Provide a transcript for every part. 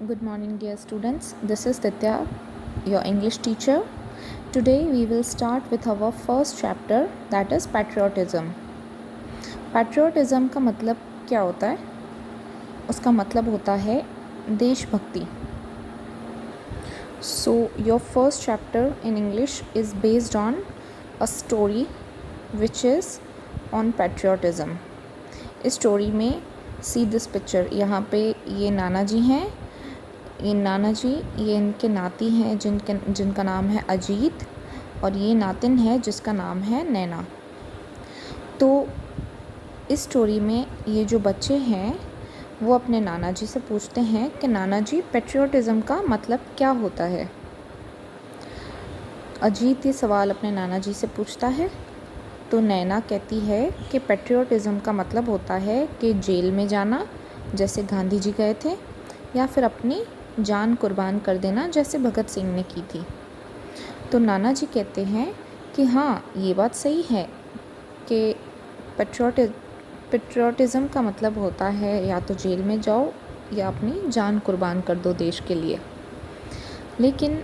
Good morning, dear students. This is Ditya, your English teacher. Today we will start with our first chapter, that is patriotism. Patriotism का मतलब क्या होता है? उसका मतलब होता है देशभक्ति. So your first chapter in English is based on a story which is on patriotism. इस स्टोरी में see this picture. यहाँ पे ये नाना जी हैं. ये नाना जी ये इनके नाती हैं जिनका नाम है अजीत, और ये नातिन है जिसका नाम है नैना. तो इस स्टोरी में ये जो बच्चे हैं वो अपने नाना जी से पूछते हैं कि नाना जी पेट्रियोटिज़म का मतलब क्या होता है. अजीत ये सवाल अपने नाना जी से पूछता है तो नैना कहती है कि पेट्रियोटिज़म का मतलब होता है कि जेल में जाना जैसे गांधी जी गए थे, या फिर अपनी जान कुर्बान कर देना जैसे भगत सिंह ने की थी. तो नाना जी कहते हैं कि हाँ, ये बात सही है कि पेट्रियोटिज़म का मतलब होता है या तो जेल में जाओ या अपनी जान कुर्बान कर दो देश के लिए. लेकिन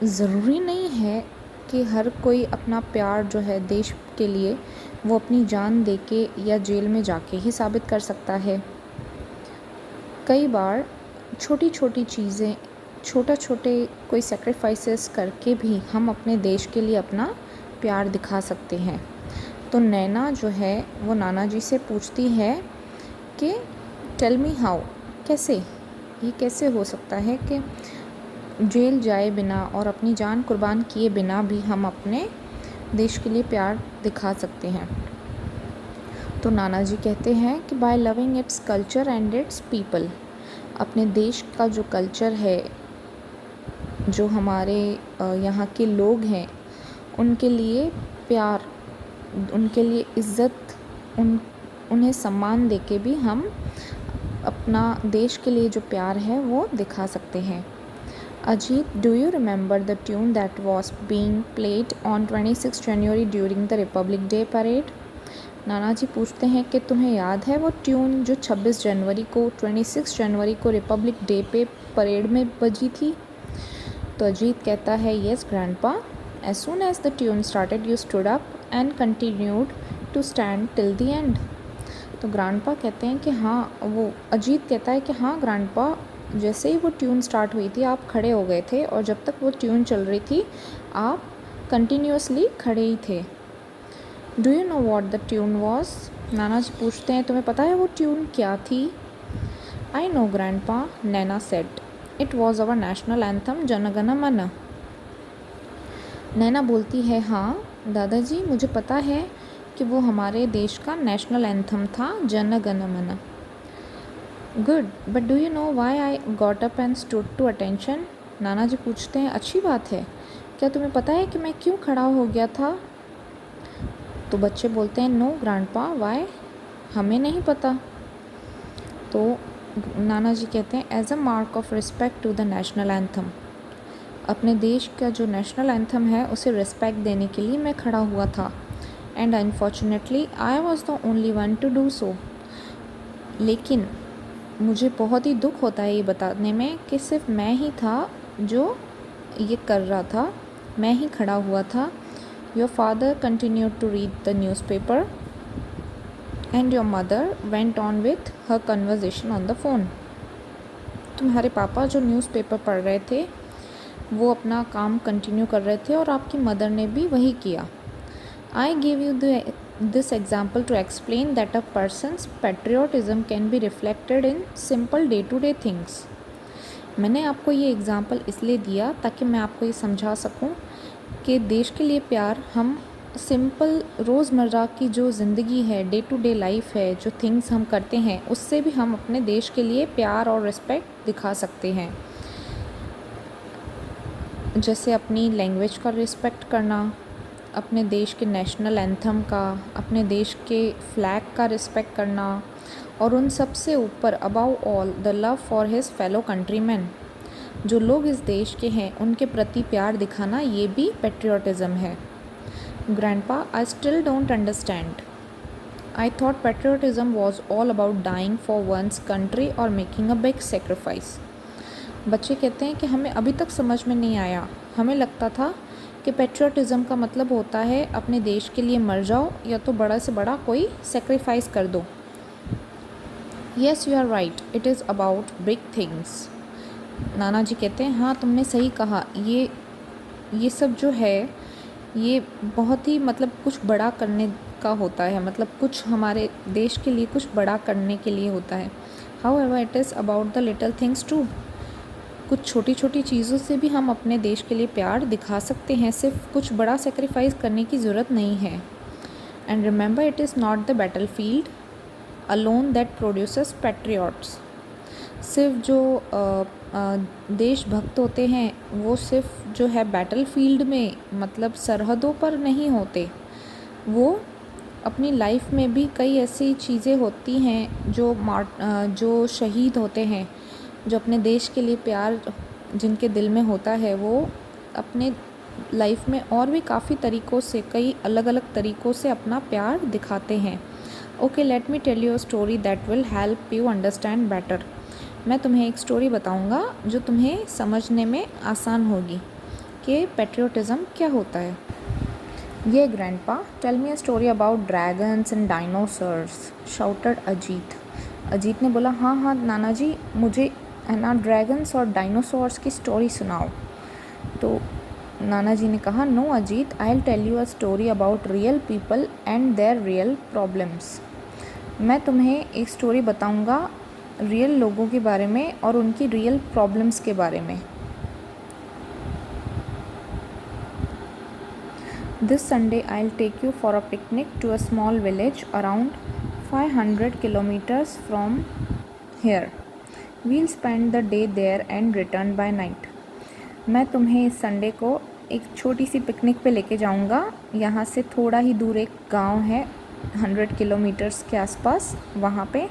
ज़रूरी नहीं है कि हर कोई अपना प्यार जो है देश के लिए वो अपनी जान दे के या जेल में जाके ही साबित कर सकता है. कई बार छोटी छोटी चीज़ें, छोटे कोई सेक्रीफाइसेस करके भी हम अपने देश के लिए अपना प्यार दिखा सकते हैं. तो नैना जो है वो नाना जी से पूछती है कि टेल मी हाउ, कैसे, ये कैसे हो सकता है कि जेल जाए बिना और अपनी जान कुर्बान किए बिना भी हम अपने देश के लिए प्यार दिखा सकते हैं. तो नाना जी कहते हैं कि by loving its culture and its people. अपने देश का जो कल्चर है, जो हमारे यहाँ के लोग हैं, उनके लिए प्यार, उनके लिए इज़्ज़त, उन्हें सम्मान देके भी हम अपना देश के लिए जो प्यार है वो दिखा सकते हैं. Ajit, do you remember the tune that was being played on 26 January during the Republic day parade. नाना जी पूछते हैं कि तुम्हें याद है वो ट्यून जो 26 जनवरी को रिपब्लिक डे पे परेड में बजी थी. तो अजीत कहता है yes grandpa. As soon as the tune started you stood up and continued to stand till the end. तो ग्रैंडपा कहते हैं कि हाँ, वो अजीत कहता है कि हाँ ग्रैंडपा, जैसे ही वो ट्यून स्टार्ट हुई थी आप खड़े हो गए थे, और जब तक वो ट्यून चल रही थी आप कंटिन्यूसली खड़े ही थे. Do you know what the tune was. नाना जी पूछते हैं तुम्हें पता है वो ट्यून क्या थी. I know grandpa, Naina said. It was our national anthem Jana Gana मन. नैना बोलती है हाँ दादाजी, मुझे पता है कि वो हमारे देश का नेशनल एंथम था, Jana Gana Mana. Good, but do you know why I got up and stood to attention. नाना जी पूछते हैं अच्छी बात है, क्या तुम्हें पता है कि मैं क्यों खड़ा हो गया था. तो बच्चे बोलते हैं नो ग्रैंडपा, वाई, हमें नहीं पता. तो नाना जी कहते हैं as a mark of respect to the national anthem. अपने देश का जो नेशनल एंथम है उसे रिस्पेक्ट देने के लिए मैं खड़ा हुआ था. And unfortunately I was the only one two do so. लेकिन मुझे बहुत ही दुख होता है ये बताने में कि सिर्फ मैं ही था जो ये कर रहा था, मैं ही खड़ा हुआ था. Your father continued to read the newspaper and your mother went on with her conversation on the phone. तुम्हारे पापा जो न्यूज़पेपर पढ़ रहे थे वो अपना काम कंटिन्यू कर रहे थे और आपकी मदर ने भी वही किया. I give you this example to explain that a person's patriotism can be reflected in simple day-to-day things. मैंने आपको ये एग्ज़ाम्पल इसलिए दिया ताकि मैं आपको ये समझा सकूं कि देश के लिए प्यार हम सिंपल रोज़मर्रा की जो ज़िंदगी है, डे टू डे लाइफ है, जो थिंग्स हम करते हैं, उससे भी हम अपने देश के लिए प्यार और रिस्पेक्ट दिखा सकते हैं. जैसे अपनी लैंग्वेज का रिस्पेक्ट करना, अपने देश के नेशनल एंथम का, अपने देश के फ्लैग का रिस्पेक्ट करना, और उन सब से ऊपर above all the love for his fellow countryman. जो लोग इस देश के हैं उनके प्रति प्यार दिखाना, ये भी पेट्रियोटिज़म है. Grandpa, I still don't understand. I thought patriotism was all about dying for one's country और मेकिंग अ बिग सेक्रीफाइस. बच्चे कहते हैं कि हमें अभी तक समझ में नहीं आया, हमें लगता था कि पेट्रियटिज़म का मतलब होता है अपने देश के लिए मर जाओ या तो बड़ा से बड़ा कोई सेक्रीफाइस कर दो। Yes you are right, it is about big things. नाना जी कहते हैं हाँ तुमने सही कहा, ये सब जो है ये बहुत ही मतलब कुछ बड़ा करने का होता है, मतलब कुछ हमारे देश के लिए कुछ बड़ा करने के लिए होता है। However it is about the little things too. कुछ छोटी छोटी चीज़ों से भी हम अपने देश के लिए प्यार दिखा सकते हैं, सिर्फ कुछ बड़ा सेक्रीफाइस करने की ज़रूरत नहीं है। And remember it is not the battle field alone that produces patriots. सिर्फ जो देशभक्त होते हैं वो सिर्फ जो है बैटल फील्ड में मतलब सरहदों पर नहीं होते, वो अपनी लाइफ में भी कई ऐसी चीज़ें होती हैं जो शहीद होते हैं, जो अपने देश के लिए प्यार जिनके दिल में होता है वो अपने लाइफ में और भी काफ़ी तरीक़ों से, कई अलग अलग तरीक़ों से अपना प्यार दिखाते हैं। Okay, let me tell you a story that will help you understand better. मैं तुम्हें एक स्टोरी बताऊंगा जो तुम्हें समझने में आसान होगी कि पेट्रियोटिज़म क्या होता है। ये grandpa, tell me a story about dragons and dinosaurs, shouted Ajit. Ajit ने बोला हाँ हाँ नाना जी, मुझे है ना ड्रैगन्स और डायनासोर्स की स्टोरी सुनाओ। तो नाना जी ने कहा no Ajit, I will tell you a story about real people and their real problems. मैं तुम्हें एक स्टोरी बताऊंगा रियल लोगों के बारे में और उनकी रियल प्रॉब्लम्स के बारे में। This Sunday I'll take you for a picnic to a small village around 500 kilometers from here. We'll spend the day there and return by night. मैं तुम्हें इस संडे को एक छोटी सी पिकनिक पे लेके जाऊंगा। यहाँ से थोड़ा ही दूर एक गांव है 100 किलोमीटर्स के आसपास, वहाँ पे,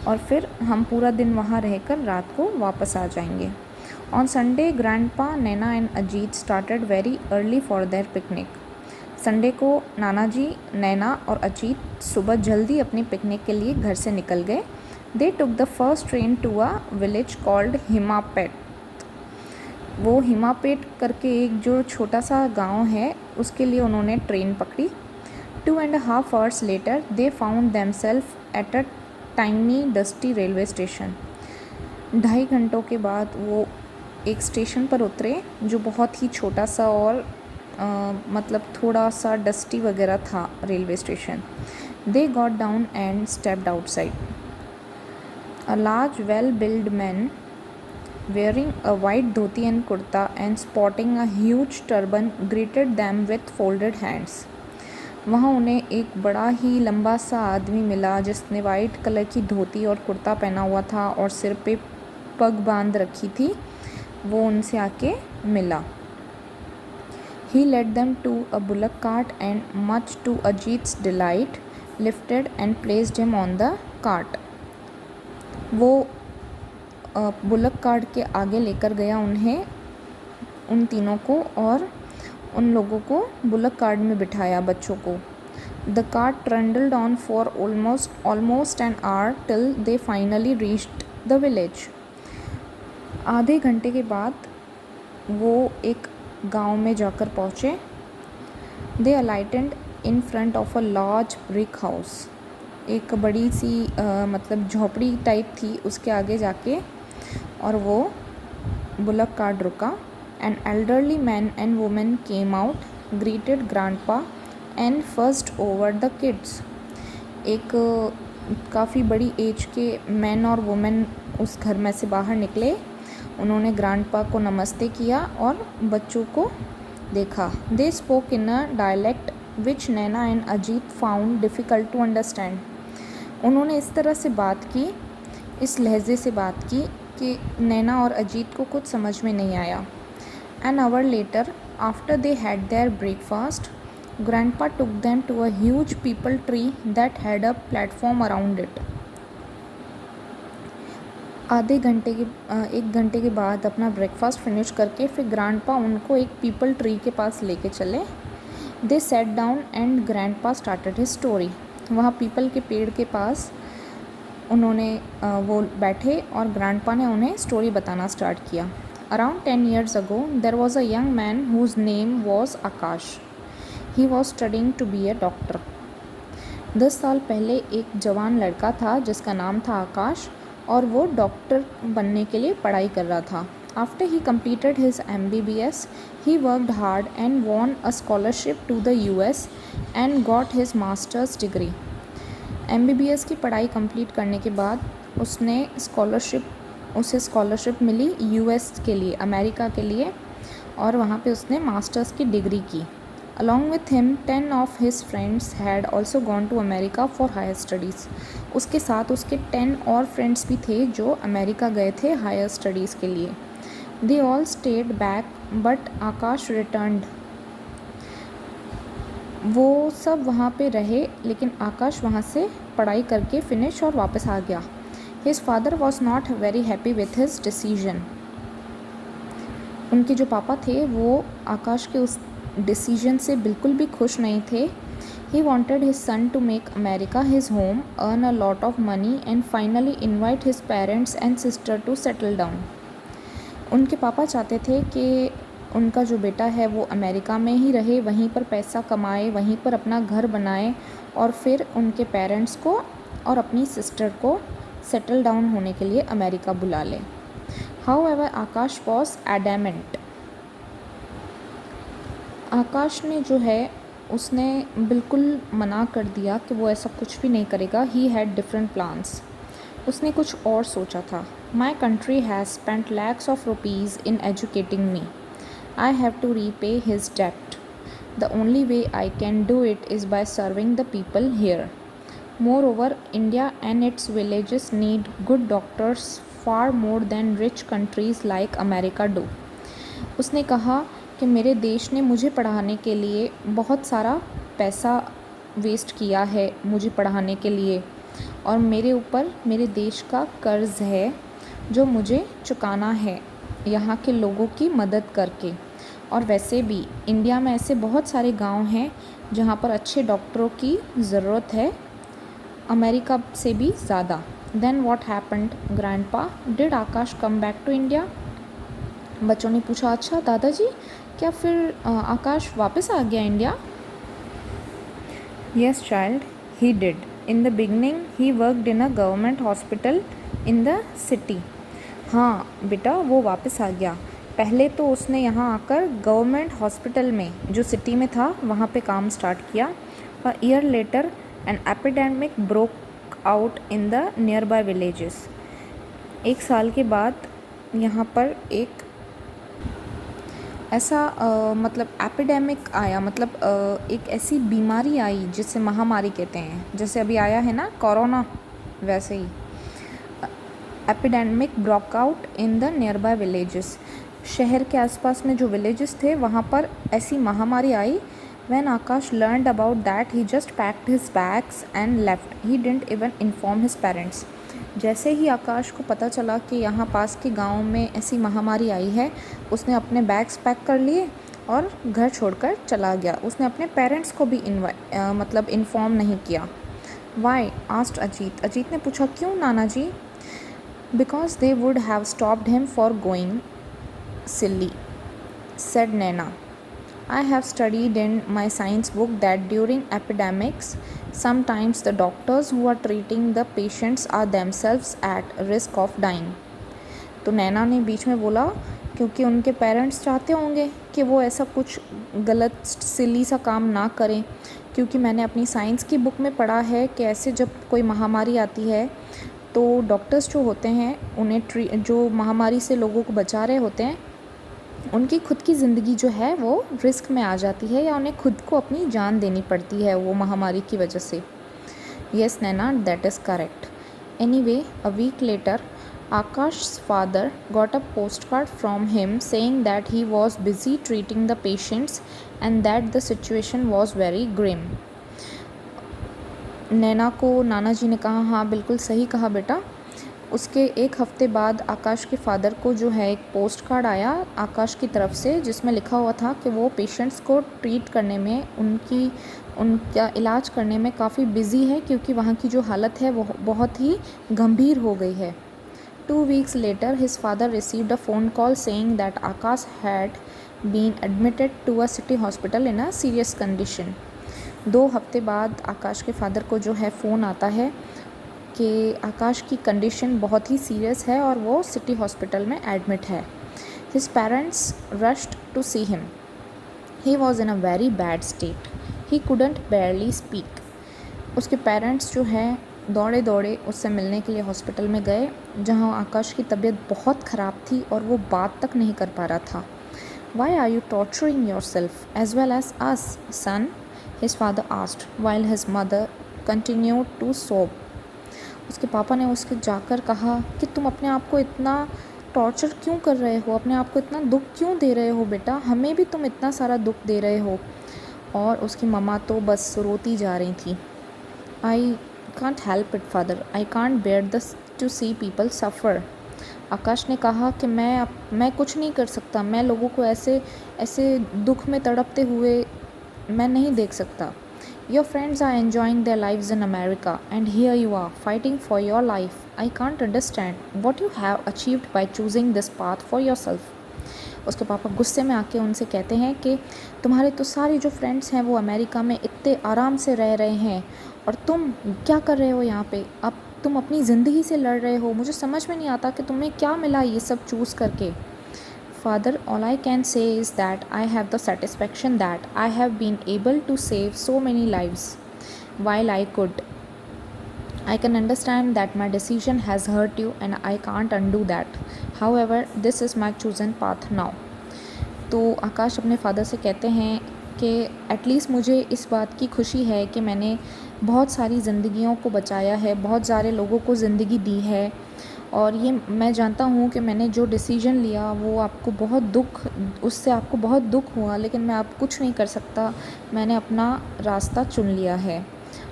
और फिर हम पूरा दिन वहाँ रहकर रात को वापस आ जाएंगे। On Sunday, Grandpa, Naina and Ajit started very early for their picnic. Sunday को नाना जी, नैना और अजीत सुबह जल्दी अपनी पिकनिक के लिए घर से निकल गए। They took the first train to a village called Himapet. वो हिमापेट करके एक जो छोटा सा गांव है उसके लिए उन्होंने ट्रेन पकड़ी। 2.5 hours later they found themselves at a tiny dusty railway station. 2.5 घंटों के बाद वो एक स्टेशन पर उतरे जो बहुत ही छोटा सा और मतलब थोड़ा सा डस्टी वगैरह था railway station. They got down and stepped outside. A large well build man wearing a white dhoti and kurta and sporting a huge turban greeted them with folded hands. वहाँ उन्हें एक बड़ा ही लंबा सा आदमी मिला जिसने वाइट कलर की धोती और कुर्ता पहना हुआ था और सिर पे पग बांध रखी थी। वो उनसे आके मिला। He led them to a bullock cart and, much to Ajit's delight, lifted and placed him on the cart. वो बुलक कार्ट के आगे लेकर गया उन्हें, उन तीनों को, और उन लोगों को बुलक कार्ट में बिठाया, बच्चों को। The cart trundled on for almost an hour till they finally reached the village. आधे घंटे के बाद वो एक गांव में जाकर पहुँचे। They alighted in front of a large brick house. एक बड़ी सी मतलब झोपड़ी टाइप थी, उसके आगे जाके और वो बुलक कार्ट रुका। An elderly man and women came out, greeted grandpa and first over the kids. एक काफ़ी बड़ी एज के मैन और वुमेन उस घर में से बाहर निकले। उन्होंने ग्रैंडपा को नमस्ते किया और बच्चों को देखा। They spoke in a dialect which Naina and Ajit found difficult to understand. उन्होंने इस तरह से बात की, इस लहजे से बात की कि नैना और अजीत को कुछ समझ में नहीं आया। An hour later, after they had their breakfast, grandpa took them to a huge peepal tree that had a platform around it. एक घंटे के बाद अपना ब्रेकफास्ट फिनिश करके फिर ग्रैंडपा उनको एक पीपल ट्री के पास लेके चले। They sat down and grandpa started his story. वहाँ पीपल के पेड़ के पास उन्होंने वो बैठे और ग्रैंडपा ने उन्हें स्टोरी बताना स्टार्ट किया। Around 10 years ago there was a young man whose name was Akash. He was studying to be a doctor. 10 साल पहले एक जवान लड़का था जिसका नाम था आकाश और वो डॉक्टर बनने के लिए पढ़ाई कर रहा था। After he completed his MBBS, he worked hard and won a scholarship to the US and got his master's degree. MBBS की पढ़ाई कंप्लीट करने के बाद उसे स्कॉलरशिप मिली US के लिए, अमेरिका के लिए, और वहाँ पे उसने मास्टर्स की डिग्री की। Along with him, 10 of his friends had also gone to America for higher studies. उसके साथ उसके 10 और फ्रेंड्स भी थे जो अमेरिका गए थे हायर स्टडीज़ के लिए। They all stayed back, but Akash returned. वो सब वहाँ पे रहे लेकिन आकाश वहाँ से पढ़ाई करके फिनिश और वापस आ गया। His father was not very happy with his decision. उनके जो पापा थे वो आकाश के उस डिसीजन से बिल्कुल भी खुश नहीं थे। He wanted his son to make America his home, earn a lot of money and finally invite his parents and sister to settle down. उनके पापा चाहते थे कि उनका जो बेटा है वो अमेरिका में ही रहे, वहीं पर पैसा कमाए, वहीं पर अपना घर बनाए और फिर उनके पेरेंट्स को और अपनी सिस्टर को सेटल डाउन होने के लिए अमेरिका बुला ले। However Akash was adamant. Akash ने जो है उसने बिल्कुल मना कर दिया कि वो ऐसा कुछ भी नहीं करेगा। He had different plans. उसने कुछ और सोचा था। My country has spent lakhs of rupees in educating me. I have to repay his debt. The only way I can do it is by serving the people here. Moreover India and its villages need good doctors far more than rich countries like America do. उसने कहा कि मेरे देश ने मुझे पढ़ाने के लिए बहुत सारा पैसा वेस्ट किया है मुझे पढ़ाने के लिए, और मेरे ऊपर मेरे देश का कर्ज़ है जो मुझे चुकाना है यहाँ के लोगों की मदद करके. और वैसे भी इंडिया में ऐसे बहुत सारे गांव हैं जहाँ पर अच्छे डॉक्टरों की ज़रूरत है, अमेरिका से भी ज़्यादा. Then what happened grandpa, did Akash come back to India. बच्चों ने पूछा, अच्छा दादाजी क्या फिर आकाश वापस आ गया India. Yes child, he did. In the beginning, he worked in a government hospital in the city. हाँ बेटा, वो वापस आ गया. पहले तो उसने यहाँ आकर गवर्नमेंट हॉस्पिटल में जो सिटी में था वहाँ पे काम स्टार्ट किया. A year later, an epidemic broke out in the nearby villages. एक साल के बाद यहाँ पर एक ऐसा मतलब एपिडेमिक आया, मतलब एक ऐसी बीमारी आई जिसे महामारी कहते हैं. जैसे अभी आया है ना कोरोना, वैसे ही epidemic broke out in the nearby villages. शहर के आसपास में जो विलेजेस थे वहाँ पर ऐसी महामारी आई. When Akash learned about that he just packed his bags and left. He didn't even inform his parents. जैसे ही आकाश को पता चला कि यहाँ पास के गांव में ऐसी महामारी आई है, उसने अपने बैग्स पैक कर लिए और घर छोड़कर चला गया. उसने अपने पेरेंट्स को भी मतलब इन्फॉर्म नहीं किया. Y asked Ajit. अजीत ने पूछा, क्यों नाना जी. Because they would have stopped him for going silly, said Naina. I have studied in my science book that during epidemics, sometimes the doctors who are treating the patients are themselves at risk of dying. तो नैना ने बीच में बोला क्योंकि उनके parents चाहते होंगे कि वो ऐसा कुछ गलत सिली सा काम ना करें. क्योंकि मैंने अपनी साइंस की बुक में पढ़ा है कि ऐसे जब कोई महामारी आती है तो डॉक्टर्स जो होते हैं उन्हें जो महामारी से लोगों को बचा रहे होते हैं उनकी खुद की ज़िंदगी जो है वो रिस्क में आ जाती है या उन्हें खुद को अपनी जान देनी पड़ती है वो महामारी की वजह से. Yes Naina, that is correct. Anyway, a week later Akash's father got a postcard from him saying that he was busy treating the patients and that the situation was very grim. नैना को नाना जी ने कहा, हाँ बिल्कुल सही कहा बेटा. उसके एक हफ़्ते बाद आकाश के फादर को जो है एक पोस्ट कार्ड आया आकाश की तरफ से जिसमें लिखा हुआ था कि वो पेशेंट्स को ट्रीट करने में उनकी उनका इलाज करने में काफ़ी बिज़ी है क्योंकि वहाँ की जो हालत है वो बहुत ही गंभीर हो गई है। 2 weeks later, his father received a phone call saying that Akash had been admitted to a city hospital in a serious condition. 2 हफ्ते बाद आकाश के फादर को जो है फ़ोन आता है कि आकाश की कंडीशन बहुत ही सीरियस है और वो सिटी हॉस्पिटल में एडमिट है। His parents rushed to see him. He was in a very bad state. He couldn't barely speak. उसके पेरेंट्स जो है दौड़े दौड़े उससे मिलने के लिए हॉस्पिटल में गए, जहां आकाश की तबीयत बहुत ख़राब थी और वो बात तक नहीं कर पा रहा था। Why are you torturing yourself as well as us, son? His father asked, while his mother continued to sob. उसके पापा ने उसके जाकर कहा कि तुम अपने आप को इतना टॉर्चर क्यों कर रहे हो, अपने आप को इतना दुख क्यों दे रहे हो बेटा, हमें भी तुम इतना सारा दुख दे रहे हो। और उसकी मम्मा तो बस रोती जा रही थी। I can't help it father, I can't bear this to see people सफ़र। आकाश ने कहा कि मैं कुछ नहीं कर सकता, मैं लोगों को ऐसे ऐसे दुख में तड़पते हुए मैं नहीं देख सकता। Your friends are enjoying their lives in America and here you are fighting for your life. I can't understand what you have achieved by choosing this path for yourself. उसके पापा गुस्से में आके उनसे कहते हैं कि तुम्हारे तो सारे जो फ्रेंड्स हैं वो अमेरिका में इतने आराम से रह रहे हैं और तुम क्या कर रहे हो यहाँ पे, अब तुम अपनी ज़िंदगी से लड़ रहे हो। मुझे समझ में नहीं आता कि तुम्हें क्या मिला ये सब चूज़ करके। Father, all I can say is that I have the satisfaction that I have been able to save so many lives while I could. I can understand that my decision has hurt you and I can't undo that. However, this is my chosen path now. तो आकाश अपने father से कहते हैं कि at least मुझे इस बात की खुशी है कि मैंने बहुत सारी ज़िंदगियों को बचाया है, बहुत सारे लोगों को ज़िंदगी दी है और ये मैं जानता हूँ कि मैंने जो डिसीजन लिया वो आपको बहुत उससे आपको बहुत दुख हुआ, लेकिन मैं अब कुछ नहीं कर सकता, मैंने अपना रास्ता चुन लिया है।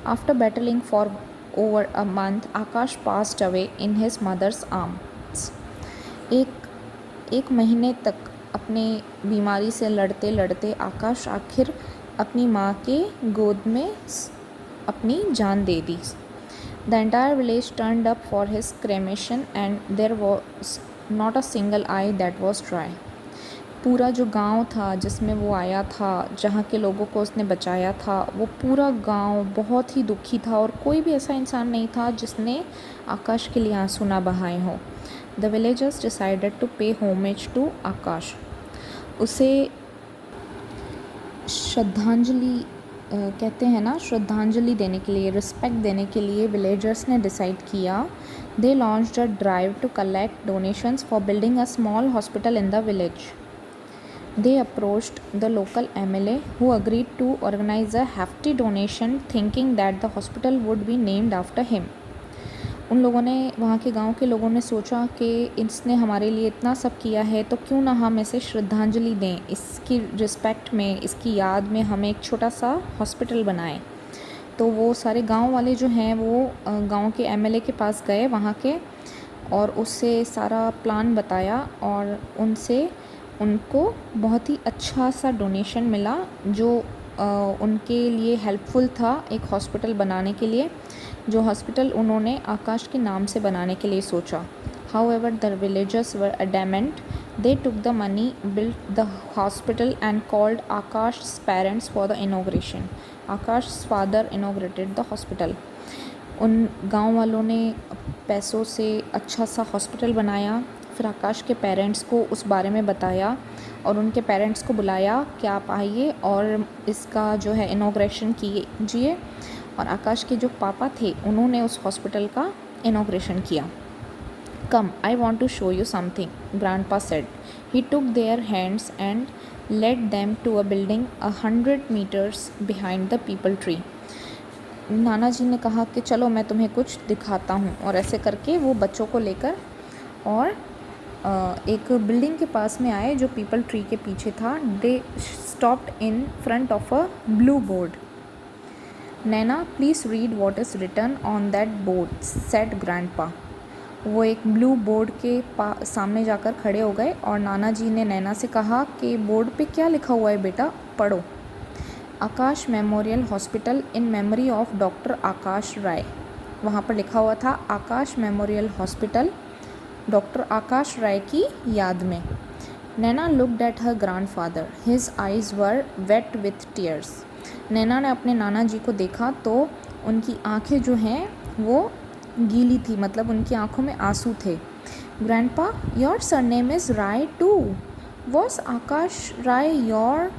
After battling for over a month, Akash passed away in his mother's arms. एक महीने तक अपने बीमारी से लड़ते लड़ते आकाश आखिर अपनी माँ के गोद में अपनी जान दे दी। The entire village turned up for his cremation and there was not a single eye that was dry. पूरा जो गांव था जिसमें वो आया था, जहाँ के लोगों को उसने बचाया था, वो पूरा गांव बहुत ही दुखी था और कोई भी ऐसा इंसान नहीं था जिसने आकाश के लिए आंसू ना बहाए हों। The villagers decided to pay homage to आकाश। उसे श्रद्धांजलि कहते हैं ना, श्रद्धांजलि देने के लिए, रिस्पेक्ट देने के लिए विलेजर्स ने डिसाइड किया। They launched a drive to collect donations for building a small hospital in the village. They approached the local MLA who agreed to organise a hefty donation thinking that the hospital would be named after him. उन लोगों ने, वहाँ के गांव के लोगों ने सोचा कि इसने हमारे लिए इतना सब किया है तो क्यों ना हम इसे श्रद्धांजलि दें, इसकी रिस्पेक्ट में, इसकी याद में हम एक छोटा सा हॉस्पिटल बनाएं। तो वो सारे गांव वाले जो हैं वो गांव के एमएलए के पास गए वहाँ के और उससे सारा प्लान बताया और उनको बहुत ही अच्छा सा डोनेशन मिला जो उनके लिए हेल्पफुल था एक हॉस्पिटल बनाने के लिए, जो हॉस्पिटल उन्होंने आकाश के नाम से बनाने के लिए सोचा। However, the villagers were adamant. They took the money, built the hospital and called Akash's parents for the inauguration. Akash's father inaugurated the hospital. उन गांव वालों ने पैसों से अच्छा सा हॉस्पिटल बनाया, फिर आकाश के पेरेंट्स को उस बारे में बताया और उनके पेरेंट्स को बुलाया कि आप आइए और इसका जो है इनॉग्रेशन कीजिए। और आकाश के जो पापा थे उन्होंने उस हॉस्पिटल का इनॉग्रेशन किया। Come, I want to show you something, Grandpa said. He took their hands and led them to a building 100 meters behind the peepal tree. नाना जी ने कहा कि चलो मैं तुम्हें कुछ दिखाता हूँ, और ऐसे करके वो बच्चों को लेकर और एक बिल्डिंग के पास में आए जो पीपल ट्री के पीछे था। They stopped in front of a blue board. Naina, please read what is written on that board, said grandpa. वो एक ब्लू बोर्ड के सामने जाकर खड़े हो गए और नाना जी ने नैना से कहा कि बोर्ड पे क्या लिखा हुआ है बेटा, पढ़ो। Akash memorial hospital in memory of doctor Akash Rai. वहाँ पर लिखा हुआ था Akash memorial hospital doctor Akash Rai की याद में। Naina looked at her grandfather, his eyes were wet with tears. Naina ने अपने नाना जी को देखा तो उनकी आंखें जो हैं वो गीली थी, मतलब उनकी आंखों में आंसू थे। Grandpa, your surname is Rai too, was Akash Rai your?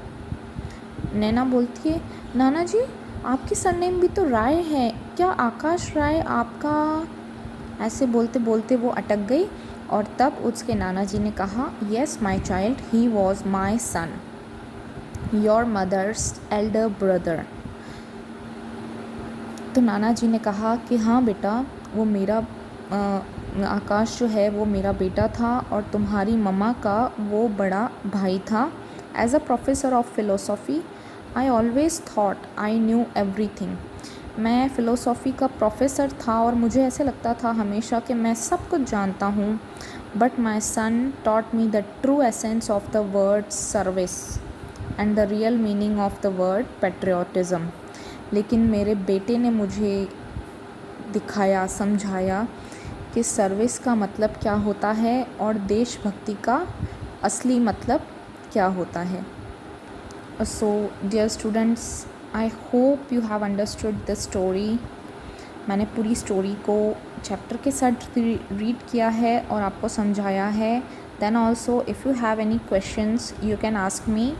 Naina बोलती है, नाना जी आपकी सरनेम भी तो राय है, क्या आकाश राय आपका? ऐसे बोलते बोलते वो अटक गई और तब उसके नाना जी ने कहा, yes my child, he was my son, your mother's elder brother. तो नाना जी ने कहा कि हाँ बेटा, वो मेरा आकाश जो है वो मेरा बेटा था और तुम्हारी मम्मा का वो बड़ा भाई था। As a professor of philosophy I always thought I knew everything. मैं फ़िलोसॉफ़ी का प्रोफेसर था और मुझे ऐसे लगता था हमेशा कि मैं सब कुछ जानता हूँ। But my son taught me the true essence of the word service and the real meaning of the word patriotism. लेकिन मेरे बेटे ने मुझे दिखाया, समझाया कि सर्विस का मतलब क्या होता है और देशभक्ति का असली मतलब क्या होता है। So dear students, I hope you have understood the story. मैंने पूरी स्टोरी को चैप्टर के साथ रीड किया है और आपको समझाया है। Then also if you have any questions you can ask me.